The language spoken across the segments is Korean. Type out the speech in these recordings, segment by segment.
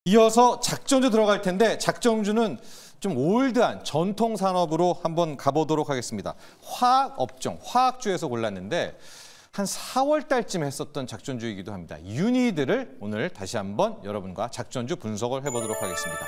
이어서 작전주 들어갈 텐데 작전주는 좀 올드한 전통 산업으로 한번 가보도록 하겠습니다. 화학 업종, 화학주에서 골랐는데 한 4월 달쯤 했었던 작전주이기도 합니다. 유니드를 오늘 다시 한번 여러분과 작전주 분석을 해보도록 하겠습니다.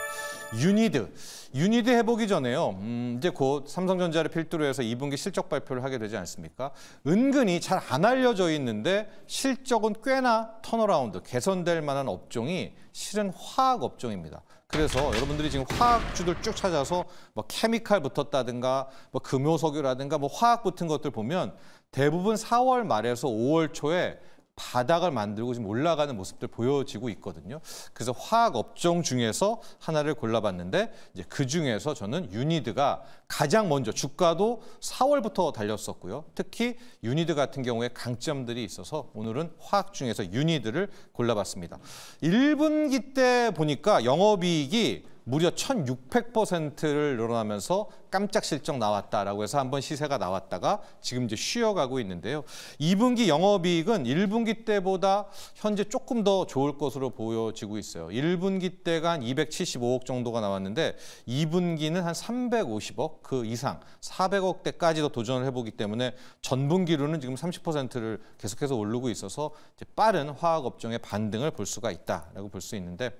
유니드 해보기 전에요. 이제 곧 삼성전자를 필두로 해서 2분기 실적 발표를 하게 되지 않습니까? 은근히 잘 안 알려져 있는데 실적은 꽤나 턴어라운드, 개선될 만한 업종이 실은 화학 업종입니다. 그래서 여러분들이 지금 화학주들 쭉 찾아서 뭐 케미칼 붙었다든가 뭐 금요석유라든가 뭐 화학 붙은 것들 보면 대부분 4월 말에서 5월 초에 바닥을 만들고 지금 올라가는 모습들 보여지고 있거든요. 그래서 화학 업종 중에서 하나를 골라봤는데 이제 그 중에서 저는 유니드가 가장 먼저 주가도 4월부터 달렸었고요. 특히 유니드 같은 경우에 강점들이 있어서 오늘은 화학 중에서 유니드를 골라봤습니다. 1분기 때 보니까 영업이익이 무려 1600%를 늘어나면서 깜짝 실적 나왔다라고 해서 한번 시세가 나왔다가 지금 이제 쉬어가고 있는데요. 2분기 영업이익은 1분기 때보다 현재 조금 더 좋을 것으로 보여지고 있어요. 1분기 때가 한 275억 정도가 나왔는데 2분기는 한 350억 그 이상 400억대까지도 도전을 해보기 때문에 전분기로는 지금 30%를 계속해서 오르고 있어서 이제 빠른 화학 업종의 반등을 볼 수가 있다라고 볼 수 있는데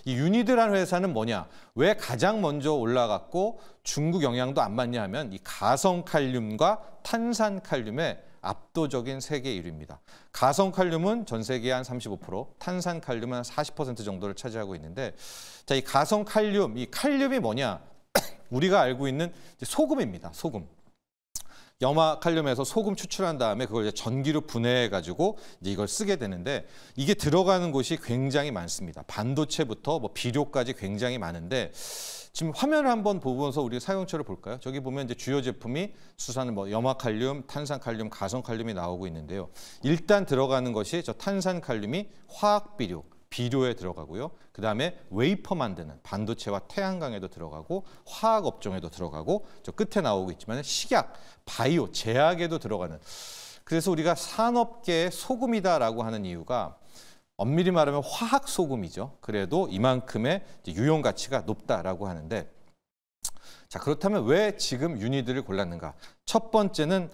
이 유니드라는 회사는 뭐냐? 왜 가장 먼저 올라갔고 중국 영향도 안 받냐 하면 이 가성칼륨과 탄산칼륨의 압도적인 세계 1위입니다. 가성칼륨은 전 세계의 한 35%, 탄산칼륨은 한 40% 정도를 차지하고 있는데 자, 이 가성칼륨, 이 칼륨이 뭐냐? 우리가 알고 있는 소금입니다. 소금. 염화칼륨에서 소금 추출한 다음에 그걸 이제 전기로 분해해가지고 이제 이걸 쓰게 되는데 이게 들어가는 곳이 굉장히 많습니다. 반도체부터 뭐 비료까지 굉장히 많은데 지금 화면을 한번 보면서 우리 사용처를 볼까요? 저기 보면 이제 주요 제품이 수산 뭐 염화칼륨, 탄산칼륨, 가성칼륨이 나오고 있는데요. 일단 들어가는 것이 저 탄산칼륨이 화학비료. 비료에 들어가고요. 그다음에 웨이퍼 만드는 반도체와 태양광에도 들어가고 화학 업종에도 들어가고 저 끝에 나오고 있지만 식약, 바이오, 제약에도 들어가는 그래서 우리가 산업계의 소금이다라고 하는 이유가 엄밀히 말하면 화학 소금이죠. 그래도 이만큼의 유용 가치가 높다라고 하는데 자 그렇다면 왜 지금 유니드를 골랐는가? 첫 번째는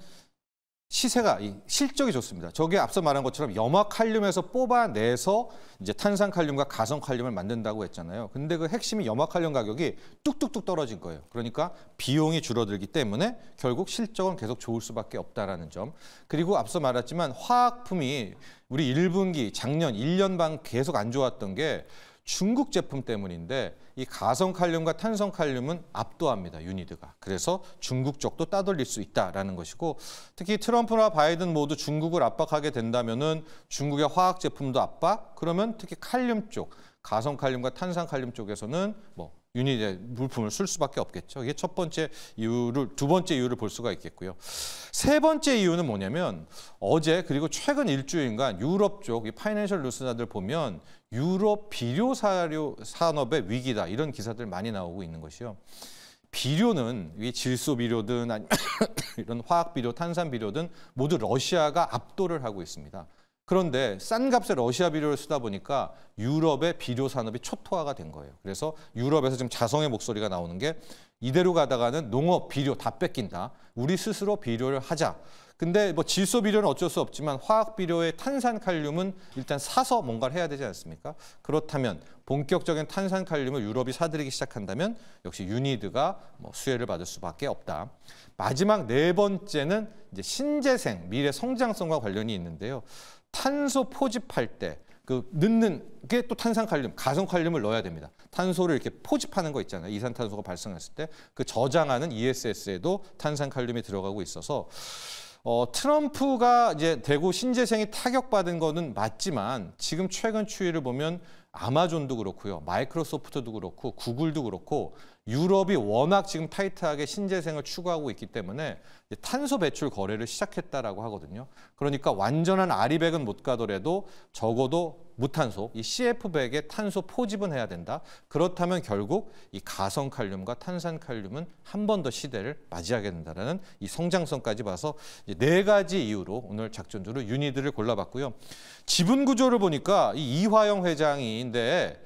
시세가 실적이 좋습니다. 저게 앞서 말한 것처럼 염화칼륨에서 뽑아내서 이제 탄산칼륨과 가성칼륨을 만든다고 했잖아요. 근데 그 핵심이 염화칼륨 가격이 뚝뚝뚝 떨어진 거예요. 그러니까 비용이 줄어들기 때문에 결국 실적은 계속 좋을 수밖에 없다라는 점. 그리고 앞서 말했지만 화학품이 우리 1분기 작년 1년 반 계속 안 좋았던 게 중국 제품 때문인데 이 가성칼륨과 탄성칼륨은 압도합니다. 유니드가. 그래서 중국 쪽도 따돌릴 수 있다라는 것이고 특히 트럼프나 바이든 모두 중국을 압박하게 된다면은 중국의 화학 제품도 압박? 그러면 특히 칼륨 쪽, 가성칼륨과 탄산칼륨 쪽에서는 뭐 유니드 물품을 쓸 수밖에 없겠죠. 이게 첫 번째 이유를 두 번째 이유를 볼 수가 있겠고요. 세 번째 이유는 뭐냐면 어제 그리고 최근 일주일간 유럽 쪽 이 파이낸셜 뉴스자들 보면 유럽 비료 사료 산업의 위기다 이런 기사들 많이 나오고 있는 것이요. 비료는 이 질소 비료든 아니면 이런 화학 비료, 탄산 비료든 모두 러시아가 압도를 하고 있습니다. 그런데 싼 값에 러시아 비료를 쓰다 보니까 유럽의 비료 산업이 초토화가 된 거예요. 그래서 유럽에서 지금 자성의 목소리가 나오는 게 이대로 가다가는 농업, 비료 다 뺏긴다. 우리 스스로 비료를 하자. 근데 뭐 질소 비료는 어쩔 수 없지만 화학 비료의 탄산칼륨은 일단 사서 뭔가를 해야 되지 않습니까? 그렇다면 본격적인 탄산칼륨을 유럽이 사들이기 시작한다면 역시 유니드가 뭐 수혜를 받을 수밖에 없다. 마지막 네 번째는 이제 신재생, 미래 성장성과 관련이 있는데요. 탄소 포집할 때 그 넣는 게 또 탄산칼륨, 가성칼륨을 넣어야 됩니다. 탄소를 이렇게 포집하는 거 있잖아요. 이산탄소가 발생했을 때 그 저장하는 ESS에도 탄산칼륨이 들어가고 있어서 트럼프가 이제 대구 신재생이 타격받은 거는 맞지만 지금 최근 추이를 보면 아마존도 그렇고요. 마이크로소프트도 그렇고 구글도 그렇고 유럽이 워낙 지금 타이트하게 신재생을 추구하고 있기 때문에 탄소 배출 거래를 시작했다라고 하거든요. 그러니까 완전한 아리백은 못 가더라도 적어도 무탄소, 이 CF100의 탄소 포집은 해야 된다. 그렇다면 결국 이 가성칼륨과 탄산칼륨은 한 번 더 시대를 맞이하게 된다는 이 성장성까지 봐서 네 가지 이유로 오늘 작전주로 유니드를 골라봤고요. 지분 구조를 보니까 이 이화영 회장인데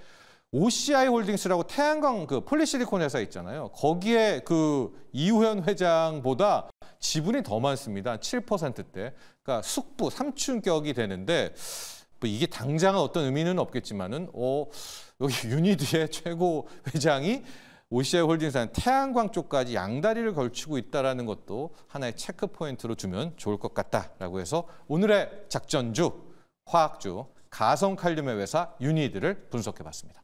OCI 홀딩스라고 태양광 그 폴리실리콘 회사 있잖아요. 거기에 그 이우현 회장보다 지분이 더 많습니다. 7%대. 그러니까 숙부, 삼촌격이 되는데 뭐 이게 당장은 어떤 의미는 없겠지만은 여기 유니드의 최고 회장이 OCI 홀딩스는 태양광 쪽까지 양다리를 걸치고 있다는 것도 하나의 체크 포인트로 두면 좋을 것 같다라고 해서 오늘의 작전주, 화학주, 가성칼륨의 회사 유니드를 분석해봤습니다.